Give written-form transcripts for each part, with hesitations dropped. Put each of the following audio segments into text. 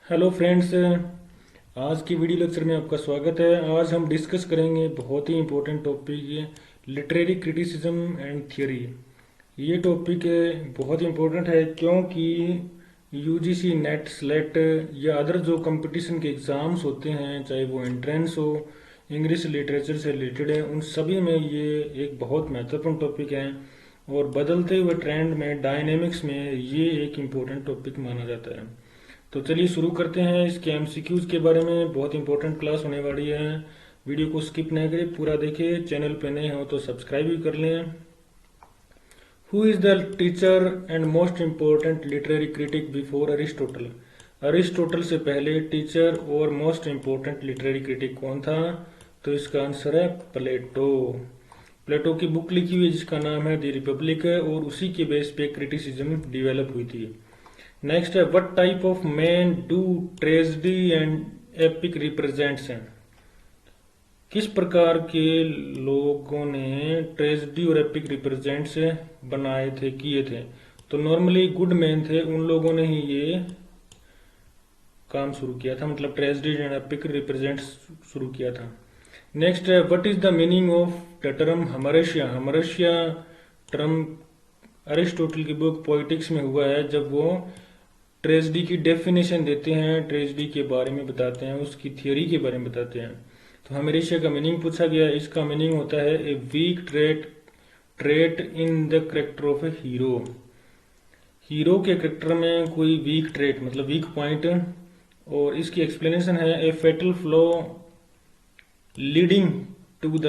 Hello friends, आज की video lecture में आपका स्वागत है। आज हम डिस्कस करेंगे बहुत ही important topic literary criticism and theory. ये टॉपिक बहुत इम्पोर्टेंट है क्योंकि यूजीसी नेट स्लेट या अदर जो कंपटीशन के एग्ज़ाम्स होते हैं, चाहे वो एंट्रेंस हो, इंग्लिश लिटरेचर से रिलेटेड है, उन सभी में ये एक बहुत महत्वपूर्ण टॉपिक है। और बदलते हुए ट्रेंड में, डायनेमिक्स में ये एक इम्पोर्टेंट टॉपिक माना जाता है। तो चलिए शुरू करते हैं। इसके एमसीक्यूज के बारे में बहुत इंपॉर्टेंट क्लास होने वाली है। वीडियो को स्किप नहीं करें, पूरा देखिए। चैनल पे नए हो तो सब्सक्राइब भी कर लें। Who is the teacher and most important literary critic before Aristotle? Aristotle से पहले टीचर और मोस्ट इम्पोर्टेंट लिटरेरी क्रिटिक कौन था? तो इसका आंसर है प्लेटो। प्लेटो की बुक लिखी हुई है जिसका नाम है द रिपब्लिक, और उसी के बेस पे क्रिटिसिज्म डेवलप हुई थी। नेक्स्ट है, what type of man do tragedy and epic represents हैं? किस प्रकार के लोगों ने ट्रेजेडी और एपिक रिप्रेजेंट्स बनाए थे, किए थे? तो नॉर्मली गुड मैन थे, उन लोगों ने ही ये काम शुरू किया था, मतलब ट्रेजेडी एंड एपिक रिप्रेजेंट्स शुरू किया था। नेक्स्ट है, what is the meaning of the term hamartia? Hamartia term Aristotle की बुक पोइटिक्स में हुआ है, जब वो ट्रेजेडी की डेफिनेशन देते हैं, ट्रेजेडी के बारे में बताते हैं, उसकी थियोरी के बारे में बताते हैं। तो हमेशा का मीनिंग पूछा गया। इसका मीनिंग होता है a weak trait trait in the character of a hero. Hero के करेक्टर में कोई वीक ट्रेट मतलब वीक पॉइंट। और इसकी एक्सप्लेनेशन है a fatal flaw leading to the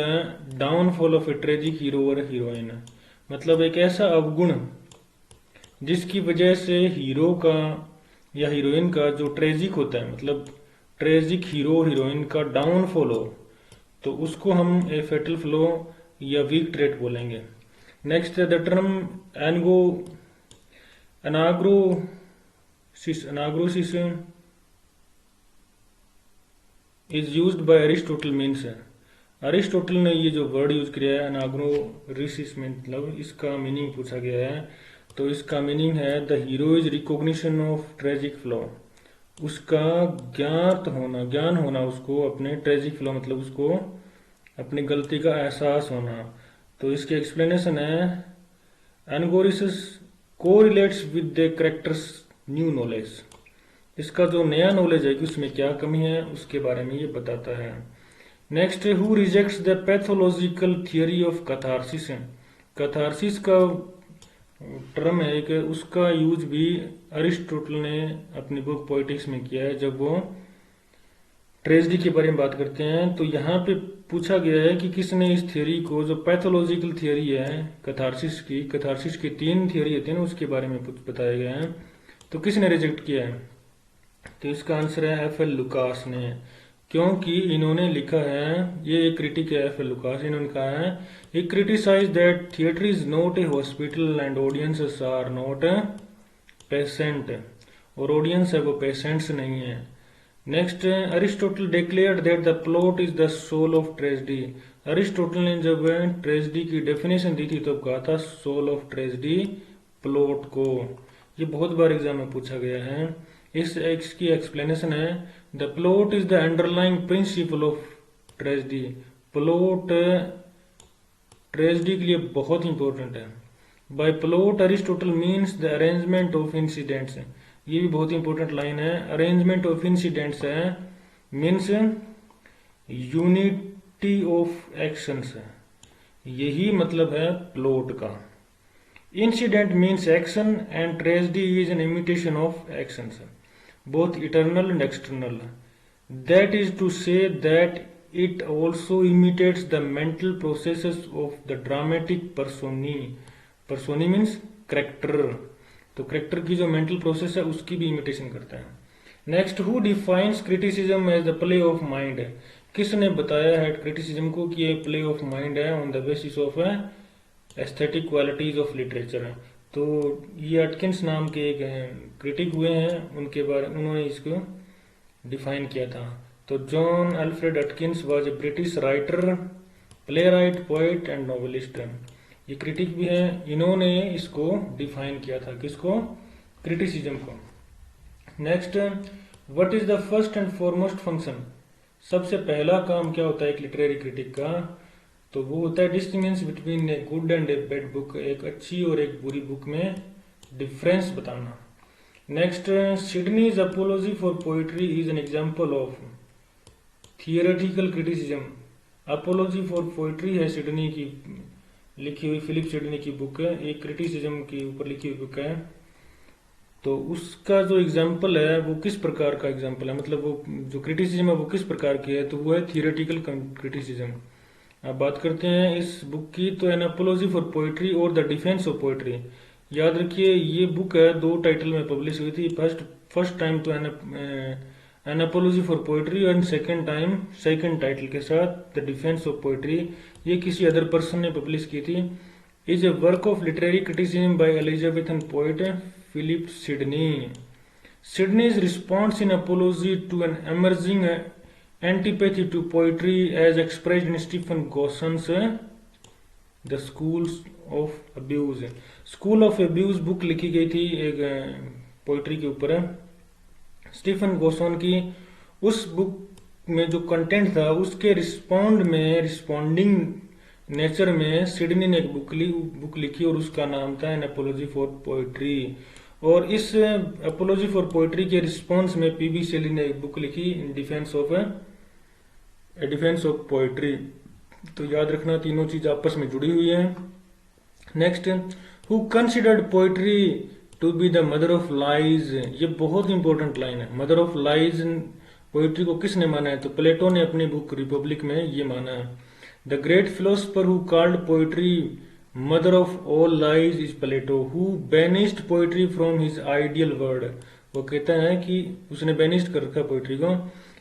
downfall of a tragic hero और हीरोइन। मतलब एक ऐसा अवगुण जिसकी वजह से हीरो का या हीरोइन का जो ट्रेजिक होता है, मतलब ट्रेजिक हीरो हीरोइन का डाउनफॉल हो, तो उसको हम ए फेटल फ्लो या वीक ट्रेट बोलेंगे। नेक्स्ट है द टर्म एनगो anagnorisis is used by Aristotle means है। अरिस्टोटल ने ये जो वर्ड यूज किया है अनाग्रोसिस में, मतलब इसका मीनिंग पूछा गया है। तो इसका मीनिंग है the hero is recognition of tragic flaw. उसका ज्ञान होना उसको अपने ट्रेजिक फ्लॉ, मतलब उसको अपनी गलती का एहसास होना। तो इसकी एक्सप्लेनेशन है anagnorisis correlates with the character's new knowledge. इसका जो नया नॉलेज है कि उसमें क्या कमी है, उसके बारे में ये बताता है। Next, who rejects the pathological theory of catharsis? Catharsis का टर्म है एक, उसका यूज भी अरिस्टोटल ने अपनी बुक पोइटिक्स में किया है, जब वो ट्रेजेडी के बारे में बात करते हैं। तो यहाँ पे पूछा गया है कि किसने इस थियोरी को, जो पैथोलॉजिकल थियोरी है कैथारसिस की तीन थियोरी होती है ना, उसके बारे में कुछ बताया गया है, तो किसने रिजेक्ट किया है? तो इसका आंसर है एफ एल लुकास ने। क्योंकि इन्होंने लिखा है, ये एक क्रिटिक है एफ एल लुकास, इन्होंने कहा है he criticize that theatre is not a hospital and audiences are not patient. और ऑडियंस है वो पेशेंट्स नहीं है। Next, Aristotle declared that the plot is the soul of tragedy. Aristotle ने जब ट्रेजेडी की डेफिनेशन दी थी तब कहा था सोल ऑफ ट्रेजेडी, प्लॉट को। ये बहुत बार एग्जाम में पूछा गया है। इसकी एक्सप्लेनेशन है the plot is the underlying principle of tragedy. Plot tragedy के लिए बहुत इंपॉर्टेंट है। By plot Aristotle means the arrangement of incidents. ये भी बहुत इंपॉर्टेंट लाइन है। अरेंजमेंट ऑफ इंसिडेंट्स है मीन्स यूनिटी ऑफ एक्शंस है, यही मतलब है प्लॉट का। Incident means action and tragedy is an imitation of actions, both eternal and external. That is to say that it also imitates the mental processes of the dramatic personi. Personi means character. तो character की जो mental process है उसकी भी imitation करता है। Next, who defines criticism as the play of mind? किसने बताया है criticism को कि ये play of mind है on the basis of aesthetic qualities of literature? तो ये अटकिंस नाम के एक क्रिटिक हुए हैं, उनके बारे उन्होंने इसको डिफाइन किया था। तो John Alfred Atkins was a British writer, playwright, poet and novelist. ये क्रिटिक भी हैं, इन्होंने इसको डिफाइन किया था, किसको? क्रिटिसिज्म को। Next, what is the first and foremost function? सबसे पहला काम क्या होता है एक लिटरेरी क्रिटिक का? तो वो होता है distinguish between a good and a bad book, एक अच्छी और एक बुरी बुक में डिफरेंस बताना। Next, Sidney's apology for poetry is an example of theoretical criticism. Apology for poetry है सिडनी की लिखी हुई, फिलिप सिडनी की बुक है, एक क्रिटिसिज्म के ऊपर लिखी हुई बुक है। तो उसका जो एग्जाम्पल है वो किस प्रकार का एग्जाम्पल है, मतलब वो जो क्रिटिसिज्म है वो किस प्रकार की है, तो वो है थियोरेटिकल क्रिटिसिज्म। अब बात करते हैं इस बुक की, तो एन अपोलॉजी फॉर पोइट्री और द डिफेंस ऑफ पोइट्री। याद रखिए ये बुक है, दो टाइटल में पब्लिश हुई थी। फर्स्ट टाइम तो एन अपोलॉजी फॉर पोइट्री, और सेकंड टाइम सेकंड टाइटल के साथ द डिफेंस ऑफ पोइट्री, ये किसी अदर पर्सन ने पब्लिश की थी। Is a work of literary criticism by Elizabethan poet Philip Sidney. Sydney's response in apology to an emerging antipathy to poetry as expressed in Stephen Gosson's The Schools of Abuse। School of Abuse book लिखी गई थी एक poetry के ऊपर, Stephen गोसन की। उस book में जो कंटेंट था उसके रिस्पॉन्डिंग नेचर में सिडनी ने एक बुक लिखी और उसका नाम था एन अपोलॉजी फॉर पोइट्री। और इस अपोलॉजी फॉर पोइट्री के रिस्पॉन्स में पीबी शेली ने एक बुक लिखी इन डिफेंस ऑफ पोइट्री। तो याद रखना तीनों चीज आपस में जुड़ी हुई है। Next, who considered poetry to be the mother of lies. ये बहुत इंपॉर्टेंट लाइन है, मदर ऑफ लाइज। पोइट्री को किसने माना है? तो प्लेटो ने अपनी बुक रिपब्लिक में ये माना है। The great philosopher who called poetry mother of all lies is Plato, who banished poetry from his ideal world. वो कहता है कि उसने बैनिस्ड कर रखा पोइट्री को।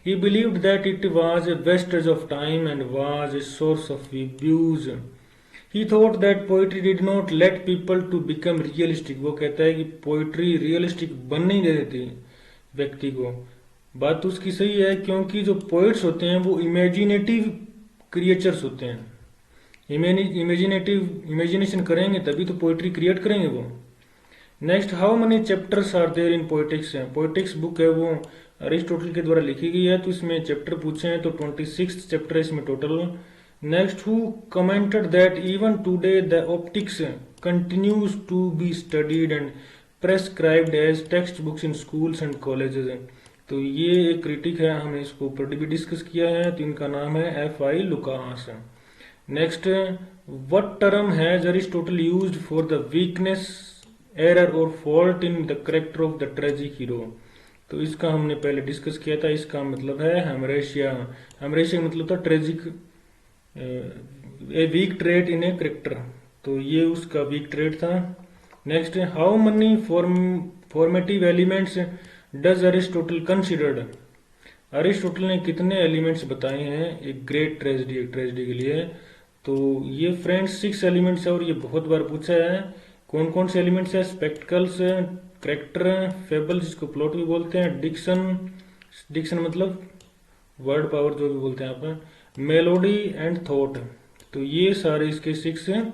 He believed that it was a wastage of time and was a source of abuse. He thought that poetry did not let people to become realistic. वो कहता है कि पोइट्री रियलिस्टिक बन नहीं देती व्यक्ति को। बात तो उसकी सही है, क्योंकि जो पोइट्स होते हैं वो इमेजिनेटिव क्रिएचर्स होते हैं। इमेजिनेशन करेंगे तभी तो पोइट्री क्रिएट करेंगे वो। Next, how many chapters are there in poetics. Poetics book है वो अरिस्टोटल के द्वारा लिखी गई है, तो इसमें चैप्टर पूछे हैं तो 26 चैप्टर है इसमें total. Next, who commented that even today the optics continues to be studied and prescribed as text books in schools and colleges. तो ये एक क्रिटिक है, हमने इसको ऊपर भी डिस्कस किया है, तो इनका नाम है F.I. Lucas. Next, what term has Aristotle used for the weakness, error और fault in the character of the tragic hero. तो इसका हमने पहले डिस्कस किया था, इसका मतलब है हेमरेशिया। हेमरेशिया मतलब था tragic, a weak trait in a character, तो ये उसका वीक ट्रेट था। Next, how many formative elements does Aristotle considered. Aristotle ने कितने एलिमेंट्स बताए हैं एक ग्रेट ट्रेजेडी, एक ट्रेजेडी के लिए? तो ये फ्रेंड्स 6 एलिमेंट्स है और ये बहुत बार पूछा है। कौन कौन से एलिमेंट्स है? स्पेक्टिकल्स, करेक्टर, फेबल जिसको प्लॉट भी बोलते हैं, डिक्शन मतलब वर्ड पावर जो भी बोलते हैं आप, मेलोडी एंड थॉट। तो ये सारे इसके 6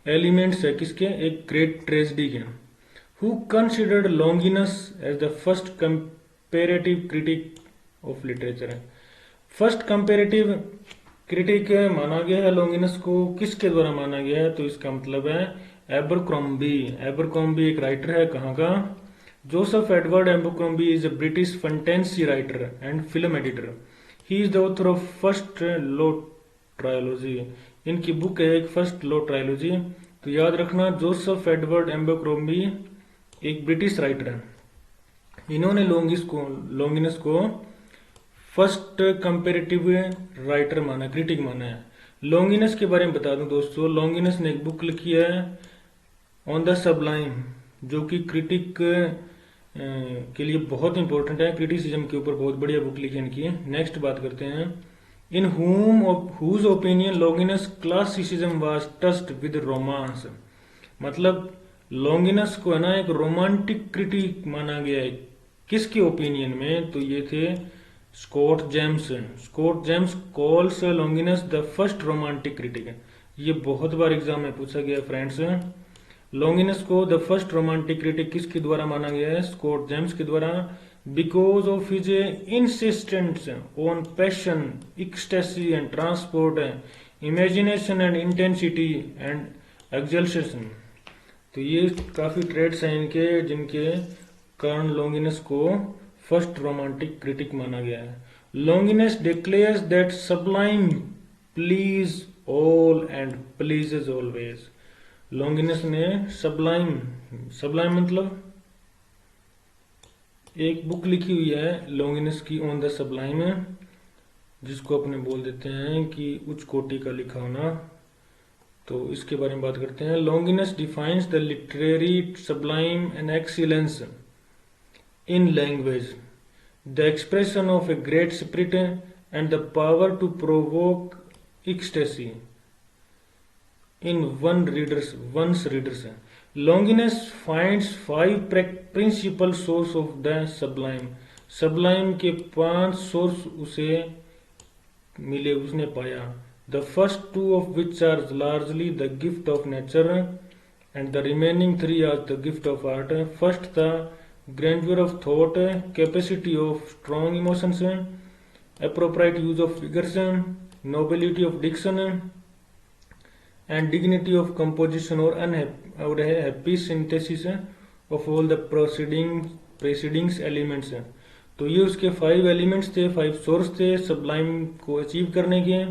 एलिमेंट्स है किसके? एक ग्रेट ट्रेजेडी के। Who considered Longinus as the first comparative critic of literature. First comparative critic माना गया है लॉन्गिनस को, किसके द्वारा माना गया है? तो इसका मतलब है एबरक्रॉम्बी। एबरक्रॉम्बी एक राइटर है, कहाँ का? Joseph Edward Abercrombie is a British fantasy writer and film editor. He is the author of First Law trilogy. इनकी बुक है एक फर्स्ट लॉ ट्रायोलॉजी। तो याद रखना जोसेफ एडवर्ड एबरक्रॉम्बी एक ब्रिटिश राइटर है, इन्होंने लॉन्गिनस को फर्स्ट कंपेरेटिव राइटर माना, क्रिटिक माना है। लॉन्गिनस के बारे में बता दूं दोस्तों, लॉन्गिनस ने एक बुक लिखी है ऑन द सबलाइम, जो कि क्रिटिक के लिए बहुत इंपॉर्टेंट है, क्रिटिसिज्म के ऊपर बहुत बढ़िया बुक लिखी इनकी। नेक्स्ट बात करते हैं, in whose opinion Longinus classicism was touched with romance. मतलब लॉन्गिनस को है ना एक रोमांटिक क्रिटिक माना गया है, किसके ओपिनियन में? तो ये थे Scott James calls Longinus the first romantic critic. ये बहुत बार एग्जाम में पूछा गया फ्रेंड्स। लॉन्गिनस को द फर्स्ट रोमांटिक क्रिटिक किसके द्वारा माना गया है? स्कॉट जेम्स के द्वारा। because of his insistence on passion, ecstasy and transport, imagination and intensity and exaltation। तो ये काफी ट्रेड्स हैं इनके जिनके कारण लॉन्गिनस को फर्स्ट रोमांटिक क्रिटिक माना गया है। Longinus declares that Sublime please all and pleases always. Longinus ने सबलाइम मतलब एक बुक लिखी हुई है लॉन्गिनस की ऑन द सबलाइम, जिसको अपने बोल देते हैं कि उच्च कोटि का लिखा होना। तो इसके बारे में बात करते हैं। Longinus defines the literary sublime an excellence in language, the expression of a great spirit and the power to provoke ecstasy in one's readers। Longinus finds 5 principal source of the sublime। sublime के 5 source उसे मिले, उसने पाया। The first 2 of which are largely the gift of nature and the remaining 3 are the gift of art। First, the grandeur of thought, capacity of strong emotions, appropriate use of figures, nobility of diction and dignity of composition और happy synthesis of all the preceding elements। तो ये उसके 5 elements थे, 5 source थे Sublime को achieve करने के।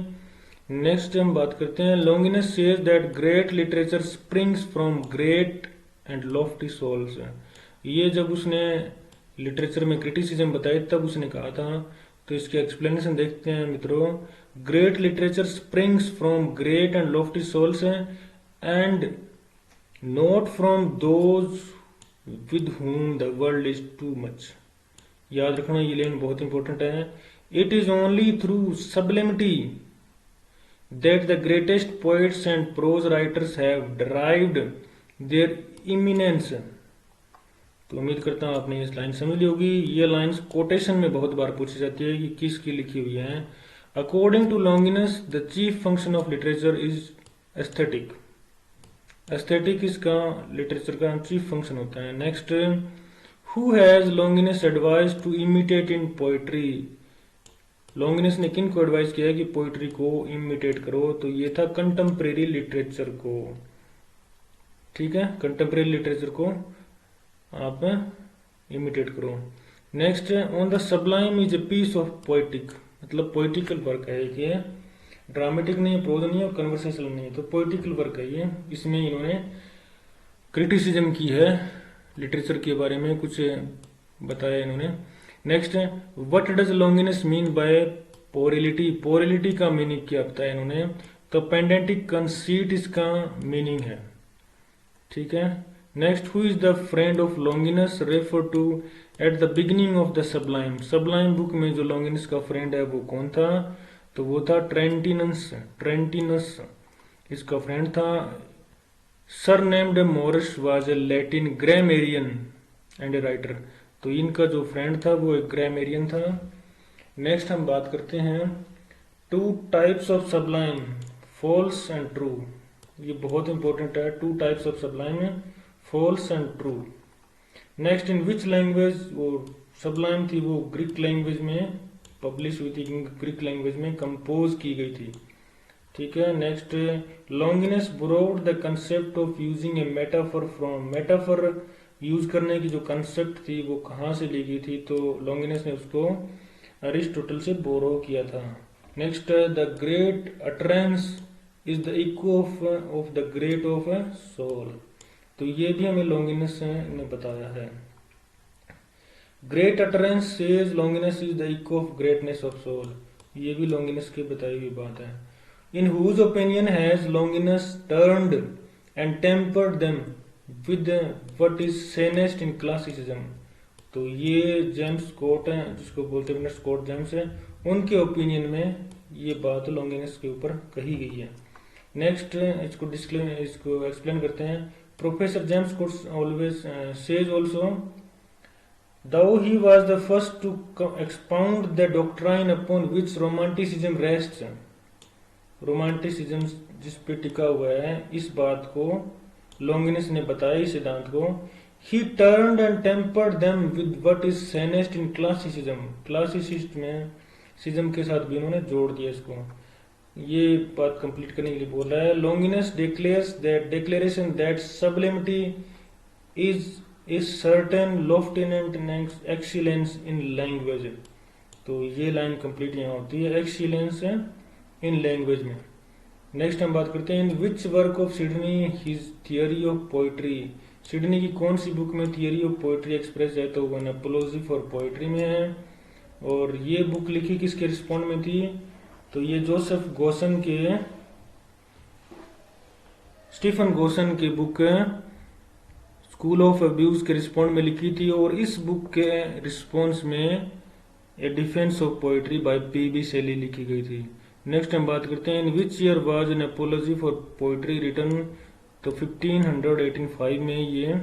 Next हम बात करते हैं। Longinus says that great literature springs from great and lofty souls. ये जब उसने लिटरेचर में क्रिटिसिज्म बताई तब उसने कहा था। तो इसके एक्सप्लेनेशन देखते हैं मित्रों। Great literature springs from great and lofty souls and not from those with whom the world is too much. याद रखना ये लाइन बहुत इंपॉर्टेंट है। It is only through sublimity that the greatest poets and prose writers have derived their eminence. तो उम्मीद करता हूं आपने इस लाइन समझ ली होगी। ये लाइंस कोटेशन में बहुत बार पूछी जाती है कि किसकी लिखी हुई है। According to Longinus the chief function of literature is aesthetic. Aesthetic इसका लिटरेचर का चीफ फंक्शन होता है। Next, who has Longinus advise to imitate in poetry. Longinus ने किन को एडवाइस किया कि पोएट्री को इमिटेट करो। तो ये था कंटेम्परेरी लिटरेचर को। ठीक है, कंटेम्परेरी लिटरेचर को आप इमिटेट करो। Next, on the sublime is a piece of poetic. मतलब पोइटिकल वर्क है ये, ड्रामेटिक नहीं है, प्रोज नहीं है और कन्वर्सेशनल नहीं है, तो पोइटिकल वर्क है ये। इसमें इन्होंने क्रिटिसिज्म की है लिटरेचर के बारे में, कुछ बताया इन्होंने। Next, what does Longinus mean by puerility. Puerility का मीनिंग क्या बताया इन्होंने। तो पेंडेंटिक कंसीट इसका मीनिंग है। ठीक है। Next, who is the friend of Longinus refer to at the beginning of the sublime. Sublime book में जो लॉन्गिनस का फ्रेंड है वो कौन था। तो वो था ट्रेंटिनस इसका फ्रेंड था। Sir named Morris was a Latin grammarian and a writer. तो इनका जो फ्रेंड था वो एक ग्रामेरियन था। नेक्स्ट हम बात करते हैं 2 types of sublime, false and true. ये बहुत इंपॉर्टेंट है। 2 types of sublime, false and true. Next, in which language वो सबलाइम थी, वो ग्रीक लैंग्वेज में पब्लिश हुई थी, ग्रीक लैंग्वेज में कंपोज की गई थी। ठीक है। Next, Longinus borrowed the concept of using A metaphor from. Metaphor use करने की जो कंसेप्ट थी वो कहाँ से ली गई थी। तो लॉन्गिनस ने उसको अरिस्टोटल से बोरो किया था। Next, the great utterance is the echo of the great of soul. तो ये भी हमें लॉन्गिनस ने बताया है। Great utterance says Longinus is the echo of greatness of soul. ये भी लॉन्गिनस की बताई हुई बात है। In whose opinion has Longinus turned and tempered them with what is sanest in classicism. तो ये जेम्स स्कॉट है, जिसको बोलते हैं स्कॉट जेम्स है, उनके ओपिनियन में ये बात लॉन्गिनस के ऊपर कही गई है। नेक्स्ट, इसको एक्सप्लेन करते हैं। Professor James Scott always says also though he was the first to expound the doctrine upon which romanticism rests। Romanticism जिस पे टिका हुआ है, इस बात को लॉन्गिनस ने बताया, इस सिद्धांत को। He turned and tempered them with what is sanest in classicism. Classicist में सिज्म के साथ भी उन्होंने जोड़ दिया इसको। ये बात कंप्लीट करने के लिए बोल रहा है। Longinus declares that declaration that sublimity is a certain loftiness excellence in language. तो ये लाइन कंप्लीट यहाँ होती है, एक्सीलेंस इन लैंग्वेज में। नेक्स्ट हम बात करते हैं in which work of Sidney his theory of poetry. Sidney की कौन सी बुक में थियोरी ऑफ पोइट्री एक्सप्रेस है, तो वो एपोलॉजी फॉर पोइट्री में है। और ये बुक लिखी किसके रिस्पॉन्ड में थी, तो ये जोसेफ गोसन के, स्टीफन गोसन के बुक स्कूल ऑफ अब्यूज के रिस्पॉन्ड में लिखी थी। और इस बुक के रिस्पॉन्स में a defence of poetry by पी.बी. शेली लिखी गई थी। नेक्स्ट हम बात करते हैं in which year was an apology for poetry written, तो 1585 में ये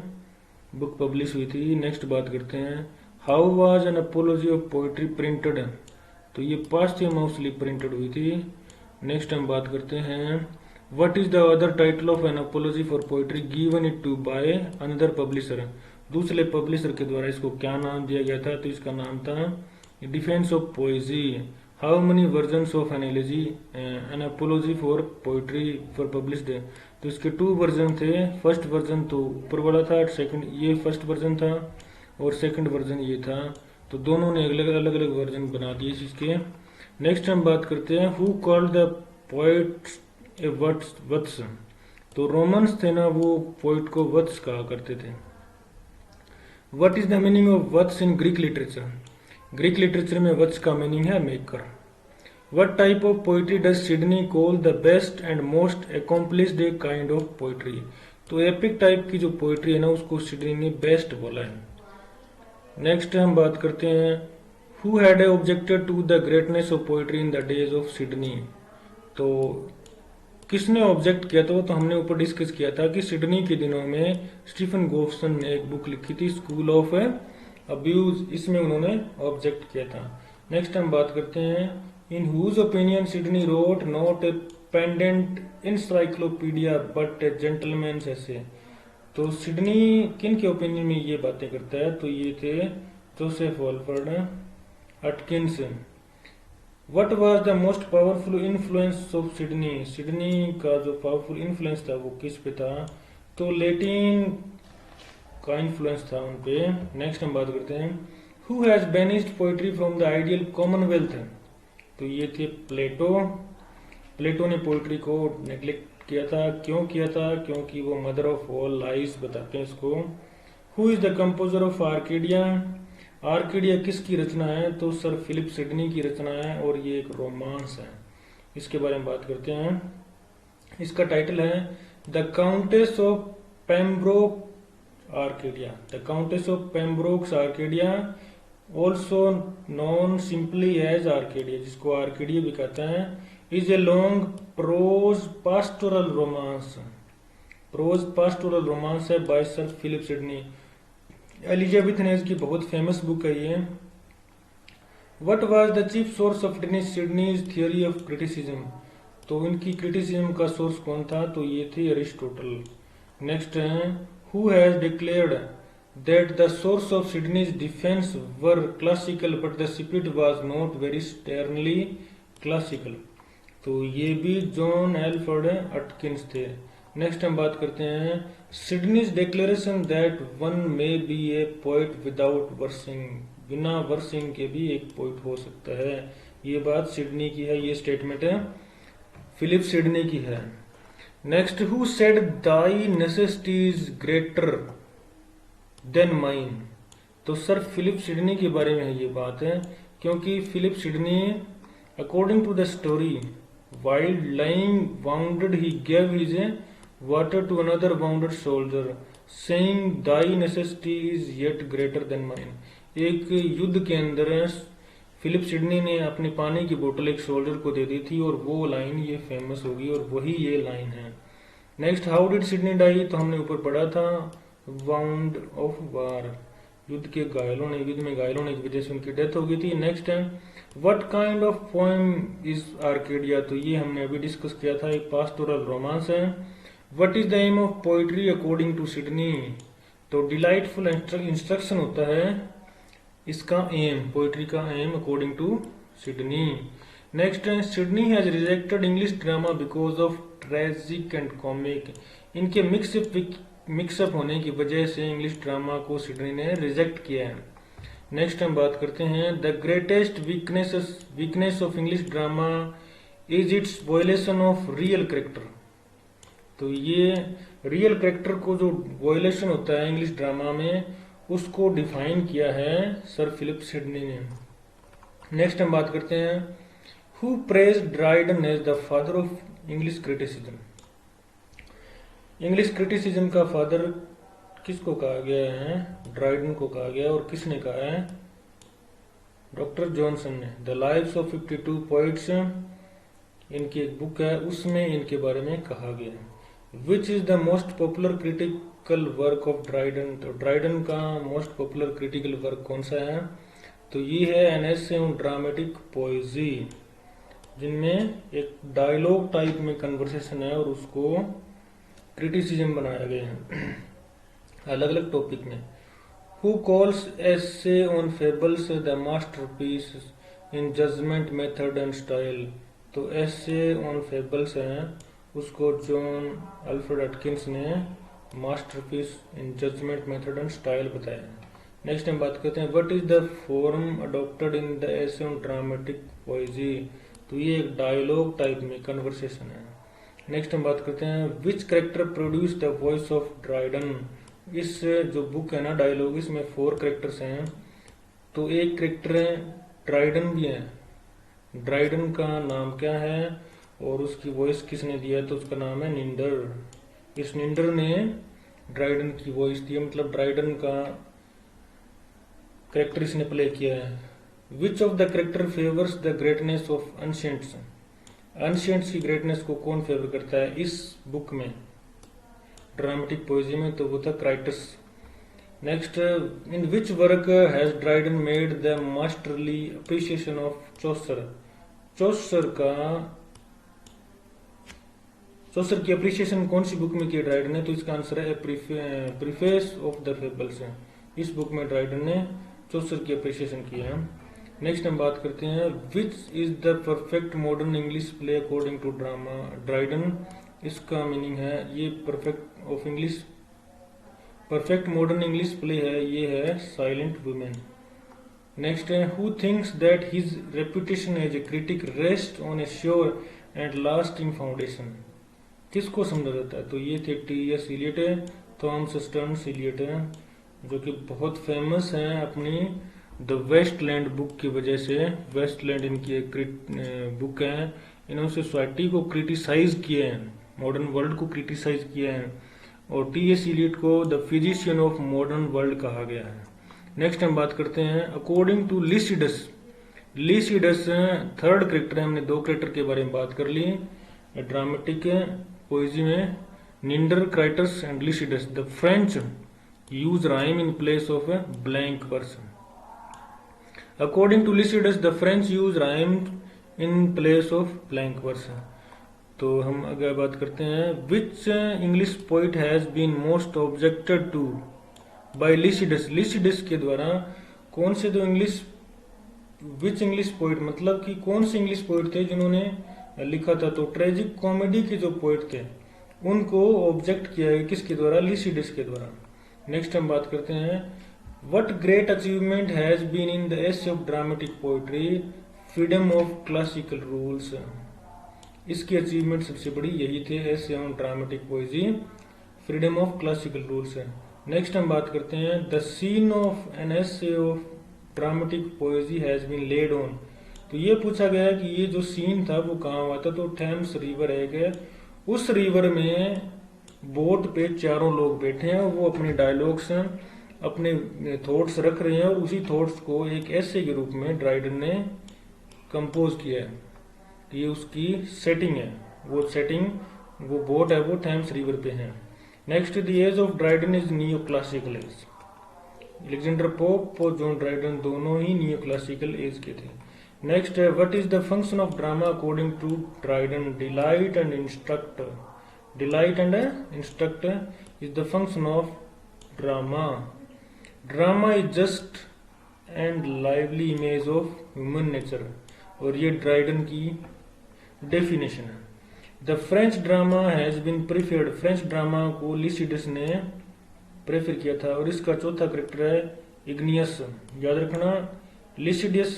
बुक पब्लिश हुई थी। नेक्स्ट बात करते हैं how was an apiology of poetry printed, तो ये पास्ट्यूमसली प्रिंटेड हुई थी। नेक्स्ट हम बात करते हैं what is the other title of an apology for poetry given it to by another publisher. दूसरे पब्लिशर के द्वारा इसको क्या नाम दिया गया था, तो इसका नाम था defence of poesy. How many versions of an elegy an apology for poetry for published, तो इसके 2 वर्जन थे। फर्स्ट वर्जन तो ऊपर वाला था, सेकंड ये फर्स्ट वर्जन था और सेकंड वर्जन ये था। तो दोनों ने अलग अलग वर्जन बना दिए इसके। नेक्स्ट हम बात करते हैं हु कॉल्ड द पोएट ए वत्स, तो रोमन्स थे ना, वो पोइट को वत्स कहा करते थे। What is the meaning of vates in Greek literature, Greek literature में वत्स का मीनिंग है maker. What type of poetry does Sidney call the best and most accomplished kind of poetry, तो एपिक टाइप की जो poetry है ना उसको Sydney ने बेस्ट बोला है। नेक्स्ट हम बात करते हैं who had objected to the greatness of poetry in the days of Sidney, तो किसने ऑब्जेक्ट किया था, तो हमने ऊपर डिस्कस किया था कि सिडनी के दिनों में स्टीफन गोफसन ने एक बुक लिखी थी स्कूल ऑफ अब्यूज, इसमें उन्होंने ऑब्जेक्ट किया था। नेक्स्ट हम बात करते हैं in whose opinion Sidney wrote not a pedant encyclopaedia but a gentleman's essay, तो सिडनी किन के ओपिनियन में ये बातें करता है, तो ये थे Joseph Walford Atkins. What was the most powerful influence of Sidney, Sidney का जो पावरफुल इन्फ्लुएंस था वो किस पे था, तो लैटिन का इन्फ्लुएंस था उन पे। नेक्स्ट हम बात करते हैं who has banished poetry from the ideal Commonwealth, तो ये थे प्लेटो। प्लेटो ने पोइट्री को नेग्लेक्ट किया था, क्यों किया था, क्योंकि वो मदर ऑफ ऑल लाइज बताते हैं इसको। Who is the composer of Arcadia, Arcadia किसकी रचना है, तो सर फिलिप सिडनी की रचना है और ये एक रोमांस है। इसके बारे में बात करते हैं, इसका टाइटल है the Countess of Pembroke Arcadia, the Countess of Pembroke's Arcadia also known simply as Arcadia, जिसको आर्केडिया भी कहते हैं, is a long prose pastoral romance, prose pastoral romance है by sir Philip Sidney. Elizabethan age की बहुत famous book है ये। What was the chief source of Sidney's theory of criticism, तो इनकी क्रिटिसिज्म का सोर्स कौन था, तो ये थे अरिस्टोटल। नेक्स्ट है who has declared that the source of Sidney's defence were classical but the spirit was not very sternly classical, तो ये भी जॉन एल्फ्रेड अटकिंस थे। नेक्स्ट हम बात करते हैं Sidney's declaration that one may be a poet without versing, बिना versing के भी एक पोइट हो सकता है, ये बात सिडनी की है, ये स्टेटमेंट है फिलिप सिडनी की है। Next who said thy necessities greater than mine, तो सर फिलिप सिडनी के बारे में ये बात है, क्योंकि Philip Sidney according to the story while lying wounded he gave his water to another wounded soldier saying thy necessity is yet greater than mine, एक युद्ध के अंदर फिलिप सिडनी ने अपनी पानी की बोतल एक सोल्जर को दे दी थी और वो लाइन ये फेमस होगी और वही ये लाइन है। Next how did Sidney die, तो हमने ऊपर पढ़ा था वाउंड ऑफ वार, युद्ध के घायलों ने, युद्ध में घायलों ने की वजह से उनकी डेथ हो गई थी। नेक्स्ट है what kind of poem is Arcadia, तो ये हमने अभी डिस्कस किया था, एक पास्टोरल रोमांस है। What is the aim of poetry according to Sidney, तो डिलाइटफुल इंस्ट्रक्शन होता है इसका एम, पोइट्री का aim according to Sidney. Next है Sidney has rejected English drama because of tragic and comic. इनके मिक्सअप होने की वजह से इंग्लिश ड्रामा को सिडनी ने रिजेक्ट किया है। नेक्स्ट हम बात करते हैं the greatest weakness of English drama is it's violation of real character. तो ये रियल कैरेक्टर को जो वायलेशन होता है इंग्लिश ड्रामा में, उसको डिफाइन किया है सर फिलिप सिडनी ने। नेक्स्ट हम बात करते हैं who praised Dryden as the father of English criticism. English criticism का फादर किसको कहा गया है? ड्राइडन को कहा गया। और किसने कहा है? डॉक्टर जॉनसन ने। द लाइव्स ऑफ 52 पोइट्स इनकी एक बुक है, उसमें इनके बारे में कहा गया है। विच is the most popular critical work of Dryden. तो ड्राइडन का मोस्ट पॉपुलर क्रिटिकल वर्क कौन सा है? तो ये है एन एसे ऑन ड्रामेटिक पोएजी, जिनमें एक डायलॉग टाइप में कन्वर्सेशन है और उसको क्रिटिसिज्म बनाया गया है अलग अलग टॉपिक में। Who calls essay on fables the masterpiece in judgement method and style. तो एसे ऑन फेबल्स है, उसको जॉन अल्फ्रेड एटकिंस ने masterpiece in judgement method and style बताया। नेक्स्ट हम बात करते हैं what is the form adopted in the essay on dramatic poesy. तो ये एक डायलॉग टाइप में कन्वर्सेशन है। नेक्स्ट हम बात करते हैं which character produce the voice of Dryden. इस जो बुक है ना डायलॉग, इसमें 4 कैरेक्टर्स हैं। तो एक कैरेक्टर है ड्राइडन भी है। ड्राइडन का नाम क्या है और उसकी वॉइस किसने दिया है? तो उसका नाम है निंडर। इस निंडर ने ड्राइडन की वॉइस दी, मतलब ड्राइडन का कैरेक्टर इसने प्ले किया है। Which of the character favours the greatness of ancients. Ancients की ग्रेटनेस को कौन फेवर करता है इस बुक में, ड्रामेटिक पोएजी में? तो वो था Crites. Next in which work has Dryden made the masterly appreciation of Chaucer. Chaucer की अप्रिसिएशन कौन सी बुक में की ड्राइडन ने? तो इसका आंसर है प्रीफेस ऑफ द फेबल्स। इस बुक में ड्राइडन ने चौसर की अप्रिसिएशन की है। नेक्स्ट हम बात करते हैं which is the perfect modern English play according to drama Dryden. इसका मीनिंग है ये परफेक्ट मॉडर्न इंग्लिश प्ले है, ये है साइलेंट वुमेन। नेक्स्ट है who thinks that his reputation as a critic rest on a sure and lasting foundation. किसको समझा जाता है? तो ये थे टी.एस. इलियट है, थॉमस स्टर्न्स इलियट है, जो कि बहुत फेमस हैं अपनी द वेस्टलैंड बुक की वजह से। वेस्टलैंड इनकी एक बुक है। इन्होंने सोसाइटी को क्रिटिसाइज किया है, मॉडर्न वर्ल्ड को क्रिटिसाइज किया है, और टी.एस. इलियट को the physician of modern world कहा गया है। नेक्स्ट हम बात करते हैं according to Lisideius. Lisideius third character है। हमने 2 कैरेक्टर के बारे में बात कर ली ड्रामेटिक पोएजी में, Neander, Crites and Lisideius. The French use rhyme in place of a blank person. According to Lisideius the French use rhyme in place of blank person. तो हम अगर बात करते हैं which English poet has been most objected to by Lisideius. Lisideius के द्वारा कौन से विच इंग्लिश पोइट, मतलब कि कौन से इंग्लिश पोइट थे जिन्होंने लिखा था? तो ट्रेजिक कॉमेडी के जो पोइट थे उनको ऑब्जेक्ट किया है किसके द्वारा? लिसिडस के द्वारा। नेक्स्ट हम बात करते हैं what great achievement has been in the essay of dramatic poetry freedom of classical rules. इसकी अचीवमेंट सबसे बड़ी यही थे essay on dramatic poesy, freedom of classical rules है। नेक्स्ट हम बात करते हैं the scene of an essay of dramatic poesy has been laid on. तो ये पूछा गया कि ये जो सीन था वो कहाँ हुआ था? तो थेम्स रिवर है, उस रिवर में बोट पे 4 लोग बैठे हैं, वो अपने डायलॉग्स अपने थॉट्स रख रहे हैं, और उसी थॉट्स को एक एसे के रूप में ड्राइडन ने कंपोज किया है। तो ये उसकी सेटिंग है, वो बोट है वो थेम्स रिवर पे है। Next the age of Dryden is neo classical age. Alexander Pope और जॉन ड्राइडन दोनों ही नियो क्लासिकल एज के थे। नेक्स्ट है what is the function of drama according to Dryden. Delight and instruct is the function of drama drama is just and lively image of human nature, और ये Dryden की definition है। The French drama has been preferred, French drama को Lisideius ने prefer किया था। और इसका चौथा करेक्टर है इग्नियस, याद रखना लिसिडियस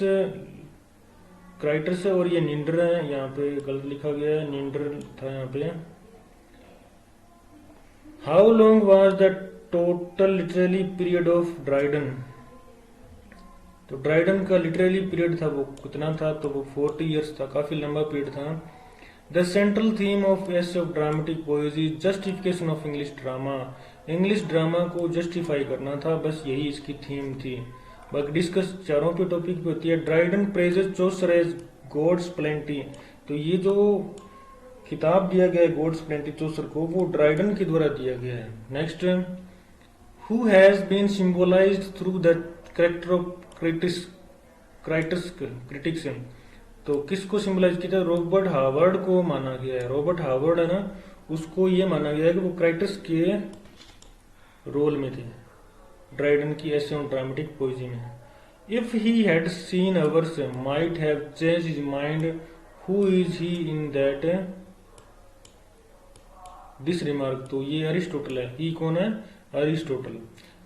क्राइटस है और ये निंडर है, यहाँ पे गलत लिखा गया है, निंडर था यहाँ पे। How long was the total literary period of Dryden, तो ड्राइडन का लिटरेरी पीरियड था वो कितना था, तो वो 40 इयर्स था, काफी लंबा पीरियड था। The central theme of essay of dramatic पोएजी justification of English drama, English drama को जस्टिफाई करना था, बस यही इसकी थीम थी। बाकी डिस्कस चारों पे टॉपिक पे होती है। ड्राइडन प्रेजेस चौसर एज गॉड्स प्लेंटी, तो ये जो खिताब दिया गया है गॉड्स प्लेंटी चौसर को, वो ड्राइडन के द्वारा दिया गया है। Next, who has been symbolised through the character of critics, तो किसको सिंबलाइज किया था, रॉबर्ट हावर्ड को माना गया है। रॉबर्ट हावर्ड है ना, उसको ये माना गया है कि वो क्राइटस के रोल में थे ड्राइडन की ऐसे ऑन ड्रामेटिक पोएजी में। If he had seen ours might have change his mind, who is he in that this remark, तो ये अरिस्टोटल है। ही कौन है, अरिस्टोटल।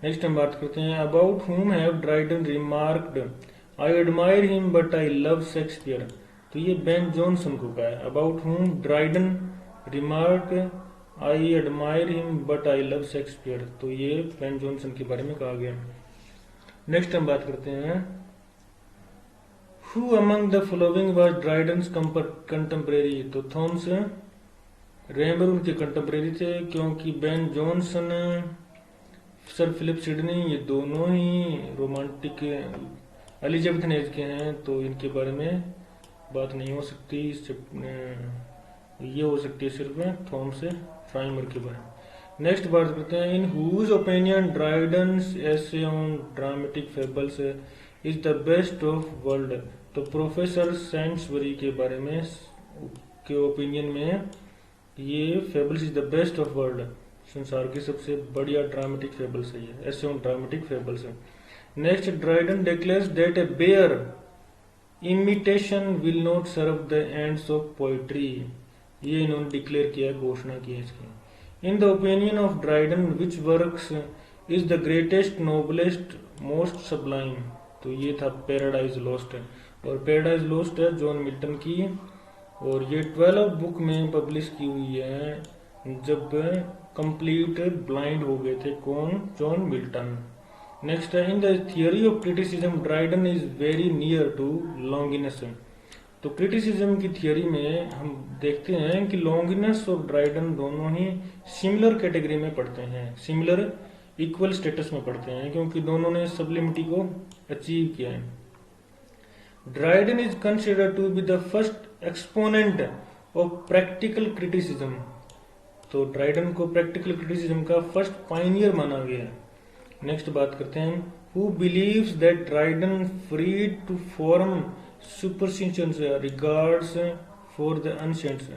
नेक्स्ट हम बात करते हैं अबाउट हुम have Dryden remarked I admire him but I love Shakespeare, तो ये बेन जॉनसन को कहा है। अबाउट हुम Dryden remark I admire him but I love Shakespeare, तो ये बेन जॉनसन के बारे में कहा गया। नेक्स्ट हम बात करते हैं who among the following was Dryden's contemporary, तो थॉमस रेमबर उनके कंटेम्परेरी थे, क्योंकि Ben Jonson sir Philip Sidney ये दोनों ही रोमांटिक एलिजाबेथन एज के हैं, तो इनके बारे में बात नहीं हो सकती। ये हो सकती है सिर्फ थॉमस प्राइमर के बारे में। नेक्स्ट बात करते हैं in whose opinion Dryden's essay on dramatic fables is the best of world, तो प्रोफेसर सैंड्सबरी के बारे में के ओपिनियन में ये fables is the best of world, संसार की सबसे बढ़िया ड्रामेटिक फेबल्स है ये, ऐसे ऑन ड्रामेटिक फेबल्स है। Next, Dryden declares that a bare imitation will not serve the ends of poetry, ये इन्होंने डिक्लेयर किया, घोषणा की है इसकी। In the opinion of Dryden which works is the greatest noblest most Sublime, तो ये था पैराडाइज लॉस्ट, और पैराडाइज लॉस्ट है जॉन मिल्टन की, और ये 12 बुक में पब्लिश की हुई है जब कंप्लीट ब्लाइंड हो गए थे, कौन, जॉन मिल्टन। नेक्स्ट है in the theory of criticism Dryden is very near to Longinus, तो क्रिटिसिज्म की थियोरी में हम देखते हैं कि लॉन्गिनस और ड्राइडन दोनों ही सिमिलर कैटेगरी में पढ़ते हैं, सिमिलर इक्वल स्टेटस में पढ़ते हैं, क्योंकि दोनों ने सब्लिमिटी को अचीव किया है। Dryden is considered to be the first exponent of practical criticism, तो ड्राइडन को प्रैक्टिकल क्रिटिसिज्म का फर्स्ट पाइनियर माना गया है। नेक्स्ट बात करते हैं who believes that Dryden freed to from superstitions regards for the ancients,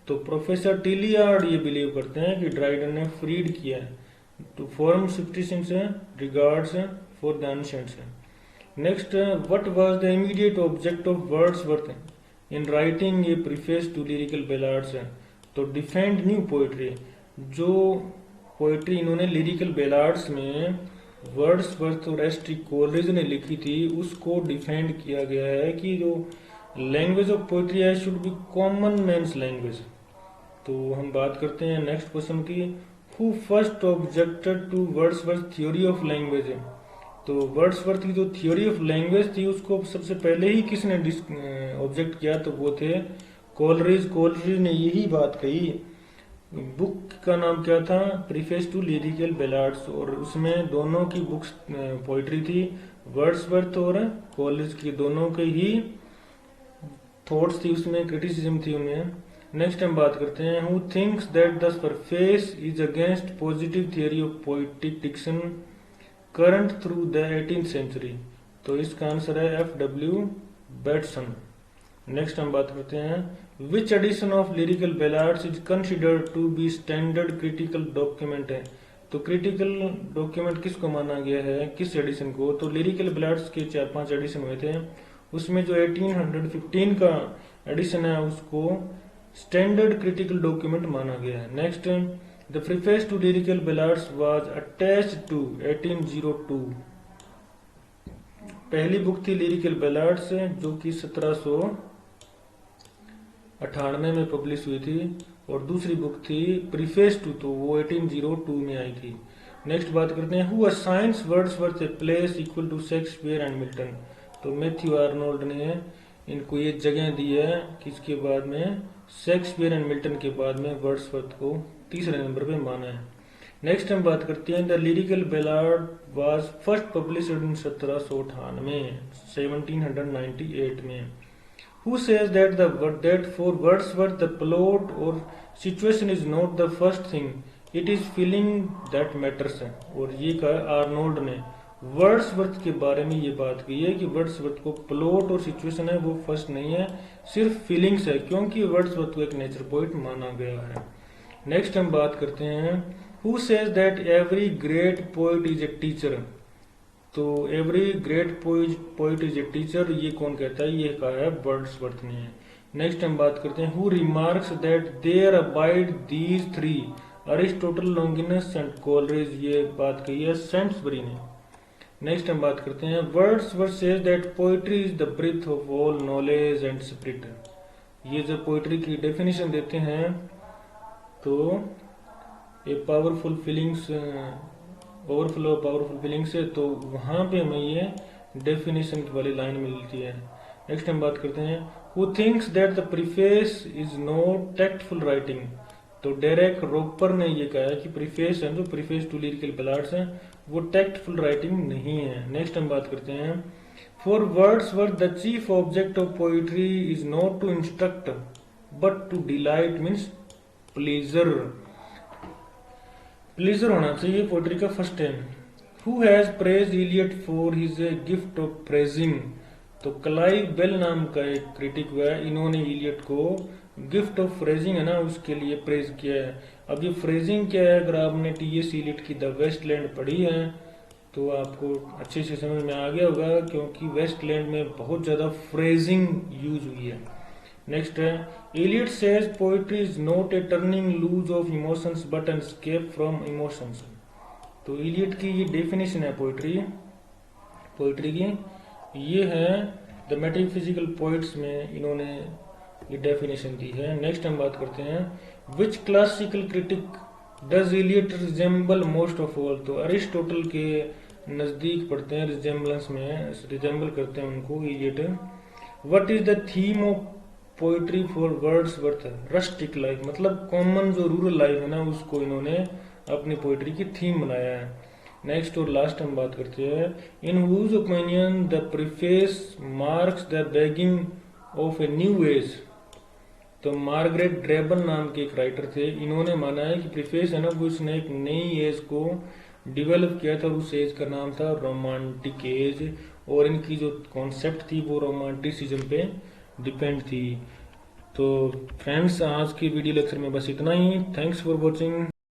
तो प्रोफेसर टिलियार्ड ये बिलीव करते हैं कि ड्राइडन ने फ्रीड किया है to from superstitions regards for the ancients. Next, what was the immediate object of Wordsworth in writing a preface to Lyrical Ballads, तो defend new poetry, जो पोएट्री इन्होंने लिरिकल बेलाड्स में वर्ड्सवर्थ और ST. Coleridge ने लिखी थी, उसको defend किया गया है कि जो लैंग्वेज ऑफ पोएट्री है should be common man's language. तो हम बात करते हैं नेक्स्ट क्वेश्चन की, who first objected to Wordsworth theory of language, तो वर्ड्सवर्थ की जो थ्योरी ऑफ लैंग्वेज थी उसको सबसे पहले ही किसने ऑब्जेक्ट किया, तो वो थे कोलरिज। कोलरिज ने यही बात कही, बुक का नाम क्या था, प्रीफेस टू लिरिकल बेलाड्स, और उसमें दोनों की बुक्स पोइट्री थी, वर्ड्सवर्थ और कोलरिज की दोनों के ही थॉट्स थी उसमें, क्रिटिसिज्म थी उनमें। नेक्स्ट हम बात करते हैं who thinks that the surface is against positive theory of poetic diction current through the 18th century, तो इसका आंसर है F.W. बैटसन। नेक्स्ट हम बात करते हैं which edition of Lyrical Ballads is considered to be standard critical document है, तो critical document किसको माना गया है, किस एडिशन को? तो लिरिकल बैलेट्स के 4-5 एडिशन हुए थे, उसमें जो 1815 का एडिशन है उसको स्टैंडर्ड क्रिटिकल डॉक्यूमेंट माना गया है। Next, the preface to lyrical ballads was attached to 1802। पहली बुक थी लिरिकल बैलेट्स जो कि 1798 में पब्लिश हुई थी, और दूसरी बुक थी प्रीफेस टू, तो वो 1802 में आई थी। नेक्स्ट बात करते हैं, who assigns Wordsworth a place equal to Shakespeare and Milton. तो मैथ्यू आर्नोल्ड ने इनको ये जगह दी है किसके बाद में, शेक्सपियर एंड मिल्टन के बाद में वर्ड्सवर्थ को तीसरे नंबर पे माना है। नेक्स्ट हम बात करते हैं, the lyrical ballad was first published in 1798 में। Who says that for Wordsworth the plot or situation is not the first thing, it is feeling that matters है। और ये कहा आर्नोल्ड ने, वर्ड्सवर्थ के बारे में ये बात कही है कि वर्ड्सवर्थ को प्लॉट और सिचुएशन है वो फर्स्ट नहीं है, सिर्फ फीलिंग्स है, क्योंकि वर्ड्सवर्थ को एक नेचर पोइट माना गया है। नेक्स्ट हम बात करते हैं, who says that every great poet is a teacher. तो every great poet is a teacher, ये कौन कहता है? ये कहा है वर्ड्सवर्थ ने। नेक्स्ट हम बात करते हैं, who remarks that there abide these three, Aristotle, Longinus and Coleridge, ये बात कही है सेंट्सबरी ने। नेक्स्ट हम बात करते हैं, Wordsworth says that poetry is the breath of all knowledge and spirit. ये जब पोइट्री की डेफिनेशन देते हैं तो ये powerful feelings, overflow powerful feelings है, तो वहां पे हमें ये डेफिनेशन वाली लाइन मिलती है। नेक्स्ट हम बात करते हैं, who thinks that the preface is not tactful writing. तो डेरेक रोपर ने ये कहा है कि प्रीफेस है, जो प्रीफेस टू लिरिकल बैलाड्स है, वो टैक्टफुल राइटिंग नहीं है। नेक्स्ट हम बात करते हैं, for Wordsworth the chief object of poetry is not to instruct but to delight, means pleasure. Pleasure होना चाहिए पोइट्री का first aim. Who has praise Eliot for his gift of praising. तो क्लाइव बेल नाम का एक critic हुआ है, इन्होंने इलियट को गिफ्ट ऑफ फ्रेजिंग है ना उसके लिए प्रेज किया है। अब ये फ्रेजिंग क्या है, अगर आपने टी.एस. इलियट की द वेस्टलैंड पढ़ी है तो आपको अच्छे से समझ में आ गया होगा, क्योंकि वेस्टलैंड में बहुत ज्यादा फ्रेजिंग यूज हुई है। नेक्स्ट है, Eliot says poetry is not a turning loose of emotions but an escape from emotions. तो इलियट की ये डेफिनेशन है पोइट्री की, ये है द मेटाफिजिकल पोइट्स में इन्होंने ये डेफिनेशन दी है। नेक्स्ट हम बात करते हैं, which classical critic does Eliot resemble most of all. तो अरिस्टोटल के नजदीक पढ़ते हैं, रिजेंबलेंस में रिजेंबल करते हैं उनको Eliot. What is the theme of poetry for Wordsworth, rustic life, मतलब कॉमन जो रूरल लाइफ है ना उसको इन्होंने अपनी पोइट्री की थीम बनाया है। नेक्स्ट और लास्ट हम बात करते हैं, in whose opinion the preface marks the beginning of a new age. तो मार्गरेट ड्रेबन नाम के एक राइटर थे, इन्होंने माना है कि प्रीफेस है ना वो इसने एक नई एज को डेवलप किया था, और उस एज का नाम था रोमांटिक एज, और इनकी जो कॉन्सेप्ट थी वो रोमांटिसिज्म पे डिपेंड थी। तो फ्रेंड्स, आज की वीडियो लेक्चर में बस इतना ही। Thanks for watching.